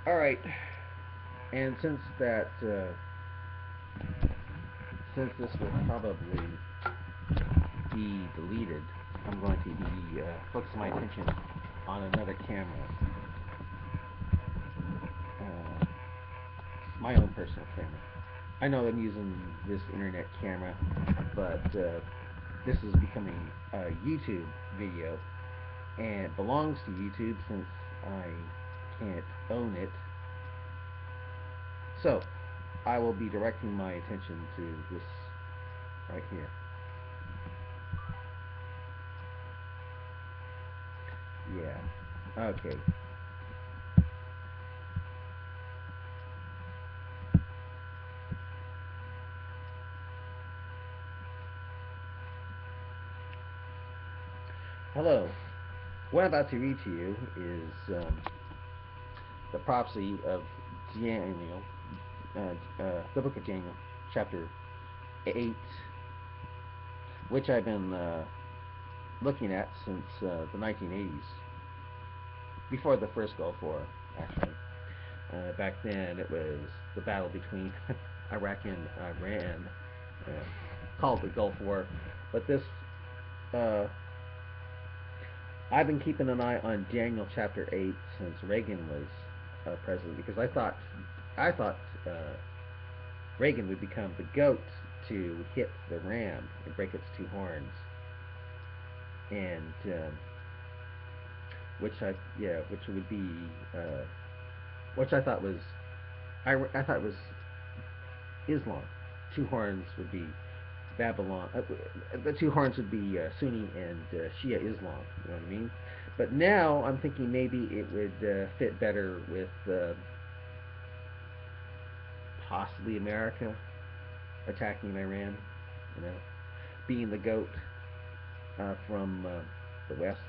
All right, and since this will probably be deleted, I'm going to be focusing my attention on another camera, uh, my own personal camera. I know I'm using this internet camera, but this is becoming a YouTube video, and it belongs to YouTube since I can't own it. So I will be directing my attention to this right here. Yeah. Okay. Hello. What I'm about to read to you is the prophecy of Daniel, the book of Daniel, chapter 8, which I've been looking at since the 1980s, before the first Gulf War, actually. Back then, it was the battle between Iraq and Iran, uh, called the Gulf War. But this, uh, I've been keeping an eye on Daniel chapter 8 since Reagan was president, because I thought Reagan would become the goat to hit the ram and break its two horns, and which would be uh, which I thought was Islam. Two horns would be Babylon. The two horns would be Sunni and Shia Islam. You know what I mean? But now I'm thinking maybe it would fit better with possibly America attacking Iran. You know, being the goat from the West.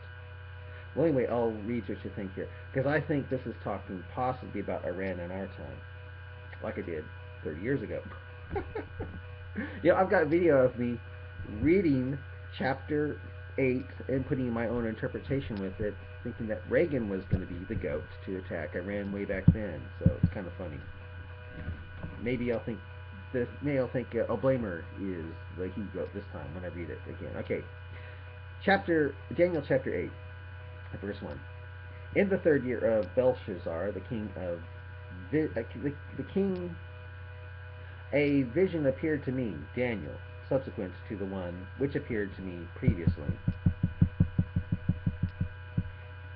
Well, anyway, I'll read what you think here, because I think this is talking possibly about Iran in our time, like I did 30 years ago. I've got a video of me reading chapter 8 and putting my own interpretation with it, thinking that Reagan was going to be the goat to attack Iran way back then. So it's kind of funny. Maybe I'll think Oblamer is the he goat this time when I read it again. Okay, Daniel chapter 8, verse 1. In the third year of Belshazzar, the king of the king, a vision appeared to me, Daniel, subsequent to the one which appeared to me previously.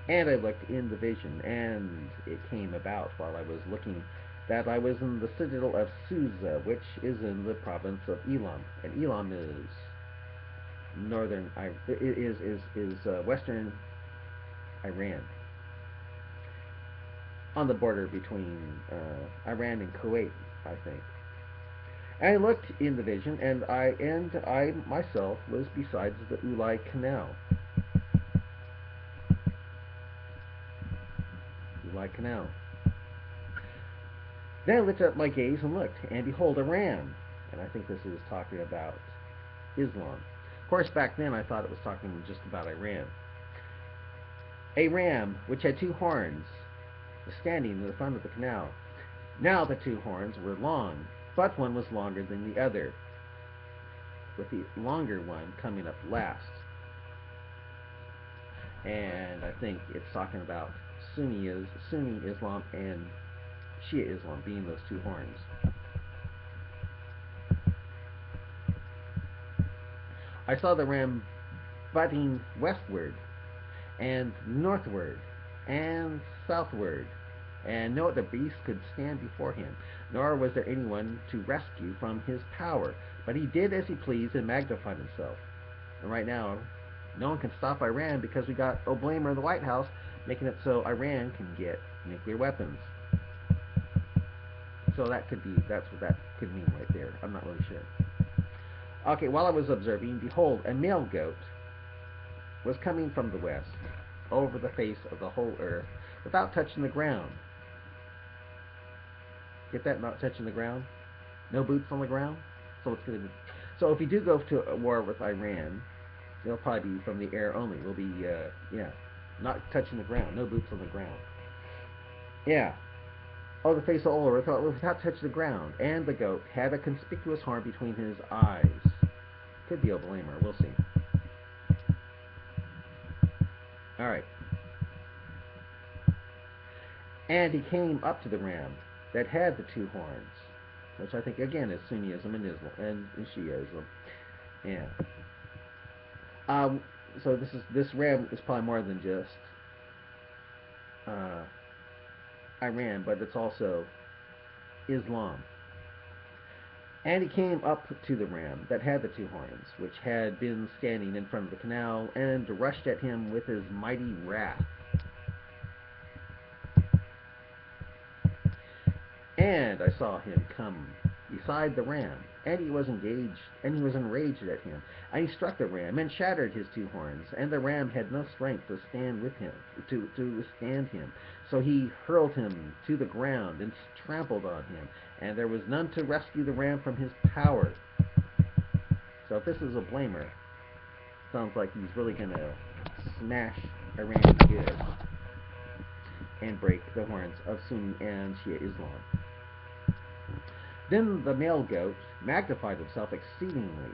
And I looked in the vision, and it came about while I was looking that I was in the citadel of Susa, which is in the province of Elam, and Elam is western Iran, on the border between Iran and Kuwait, I think. And I looked in the vision, and I myself was beside the Ulai Canal. Ulai Canal. Then I lifted up my gaze and looked, and behold, a ram. And I think this is talking about Islam. Of course, back then I thought it was talking just about Iran. A ram which had two horns was standing in the front of the canal. Now the two horns were long, but one was longer than the other, with the longer one coming up last. And I think it's talking about Sunni Islam and Shia Islam being those two horns. I saw the ram butting westward and northward and southward, and no other beast could stand before him, nor was there anyone to rescue from his power. But he did as he pleased and magnified himself. And right now, no one can stop Iran, because we got Oblamer in the White House making it so Iran can get nuclear weapons. So that's what that could mean right there. I'm not really sure. Okay, while I was observing, behold, a male goat was coming from the west over the face of the whole earth without touching the ground. Get that? Not touching the ground? No boots on the ground? So it's going to be. So if you do go to a war with Iran, it'll probably be from the air only. It'll be, not touching the ground. No boots on the ground. Yeah. Oh, the face of all without touching the ground, and the goat had a conspicuous horn between his eyes. Could be a blamer. We'll see. All right. And he came up to the ram that had the two horns, which I think again is Sunnism and Islam and Shiism. Yeah. So this ram is probably more than just Iran, but it's also Islam. And he came up to the ram that had the two horns, which had been standing in front of the canal, and rushed at him with his mighty wrath. And I saw him come beside the ram, and he was enraged at him. And he struck the ram and shattered his two horns, and the ram had no strength to stand with him, to withstand him. So he hurled him to the ground and trampled on him, and there was none to rescue the ram from his power. So if this is a blamer, sounds like he's really going to smash Iran good and break the horns of Sunni and Shia Islam. Then the male goat magnified himself exceedingly.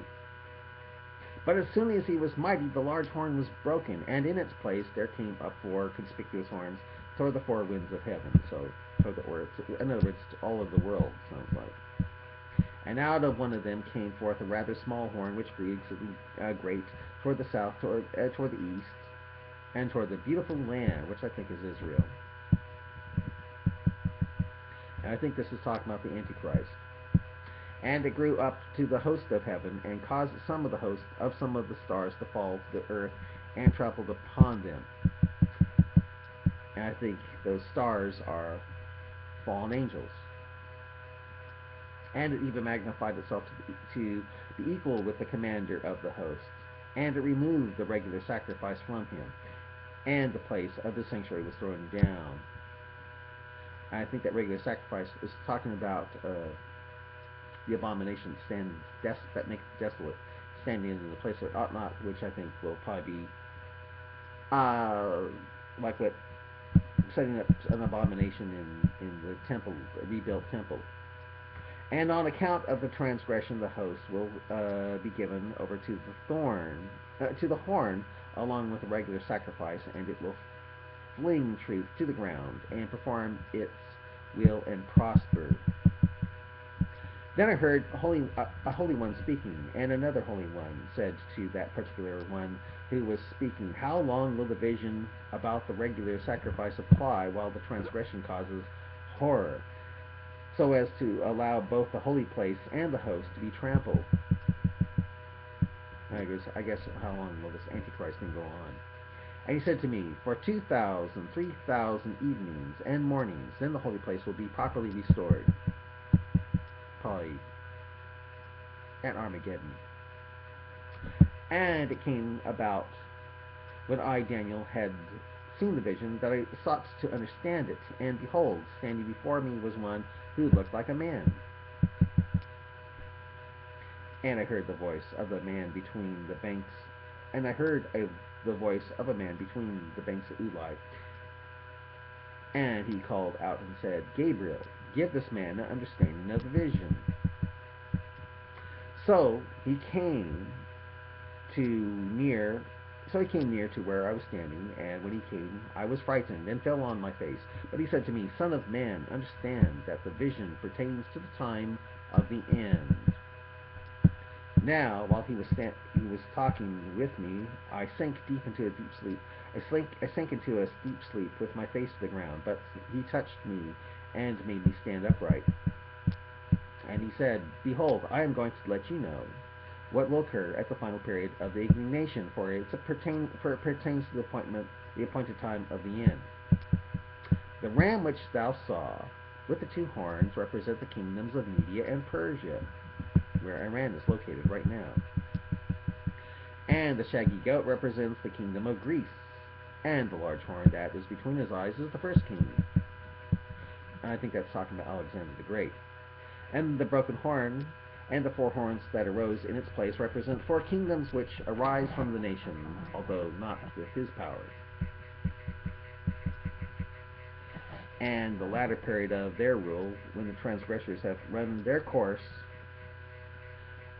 But as soon as he was mighty, the large horn was broken, and in its place there came up four conspicuous horns toward the four winds of heaven. So, toward the earth. In other words, to all of the world, sounds like. And out of one of them came forth a rather small horn, which grew great toward the south, toward the east, and toward the beautiful land, which I think is Israel. And I think this is talking about the Antichrist. And it grew up to the host of heaven, and caused some of the host of some of the stars to fall to the earth, and trampled upon them. And I think those stars are fallen angels. And it even magnified itself to be equal with the commander of the host. And it removed the regular sacrifice from him, and the place of the sanctuary was thrown down. And I think that regular sacrifice is talking about the abomination that makes desolate, standing in the place that ought not, which I think will probably be like what setting up an abomination in the temple, a rebuilt temple. And on account of the transgression, the host will be given over to the horn, along with the regular sacrifice, and it will fling truth to the ground and perform its will and prosper. Then I heard a holy one speaking, and another holy one said to that particular one who was speaking, "How long will the vision about the regular sacrifice apply while the transgression causes horror, so as to allow both the holy place and the host to be trampled?" I guess how long will this Antichrist thing go on? And he said to me, "For 2,000, 3,000 evenings and mornings, then the holy place will be properly restored." Probably at Armageddon. And it came about when I, Daniel, had seen the vision, that I sought to understand it, and behold, standing before me was one who looked like a man. And I heard the voice of the man between the banks, and I heard the voice of a man between the banks of Ulai. And he called out and said, "Gabriel, give this man an understanding of the vision." So he came near to where I was standing, and when he came, I was frightened and fell on my face. But he said to me, "Son of man, understand that the vision pertains to the time of the end." Now, while he was talking with me, I sank deep into a deep sleep. I sank into a deep sleep with my face to the ground, but he touched me and made me stand upright. And he said, "Behold, I am going to let you know what will occur at the final period of the indignation, for it pertains to the appointed time of the end. The ram which thou saw with the two horns represent the kingdoms of Media and Persia, where Iran is located right now. And the shaggy goat represents the kingdom of Greece, and the large horn that is between his eyes is the first king." And I think that's talking about Alexander the Great. And the broken horn and the four horns that arose in its place represent four kingdoms which arise from the nation, although not with his power. And the latter period of their rule, when the transgressors have run their course,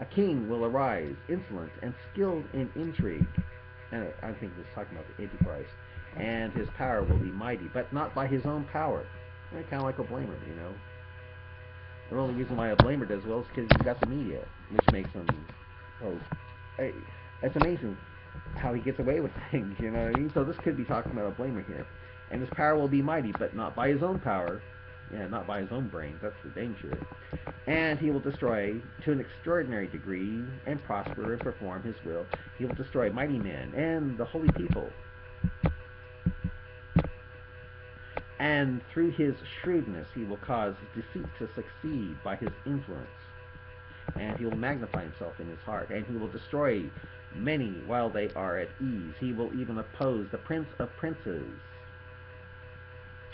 a king will arise, insolent and skilled in intrigue. And I think this is talking about the Antichrist. And his power will be mighty, but not by his own power. Kind of like a blamer, you know. The only reason why a blamer does well is because he's got the media, which makes him. Oh, hey, it's amazing how he gets away with things, you know what I mean? So this could be talking about a blamer here. And his power will be mighty, but not by his own power. Yeah, not by his own brains. That's the danger. And he will destroy to an extraordinary degree and prosper and perform his will. He will destroy mighty men and the holy people. And through his shrewdness he will cause deceit to succeed by his influence. And he will magnify himself in his heart. And he will destroy many while they are at ease. He will even oppose the prince of princes.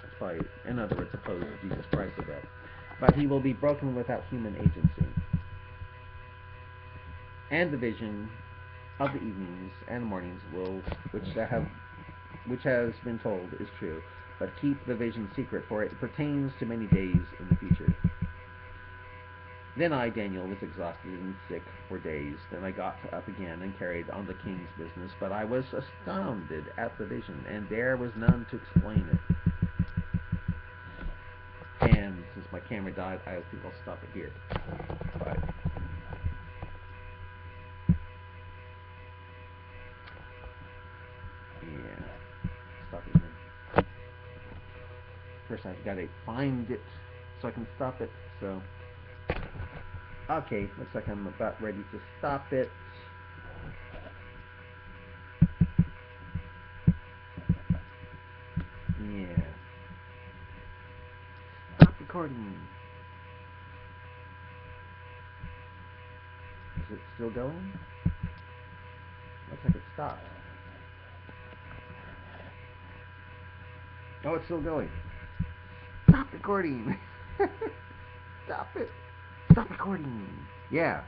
That's probably, in other words, oppose Jesus Christ a bit. But he will be broken without human agency. And the vision of the evenings and mornings will, which has been told, is true. But keep the vision secret, for it pertains to many days in the future. Then I, Daniel, was exhausted and sick for days. Then I got up again and carried on the king's business. But I was astounded at the vision, and there was none to explain it. And since my camera died, I think I'll stop it here. Bye. Yeah. Stop it here. First I've got to find it so I can stop it. So, okay, looks like I'm about ready to stop it. Yeah. Stop recording. Is it still going? Looks like it stopped. Oh, it's still going. Stop recording. Stop it. Stop recording. Yeah.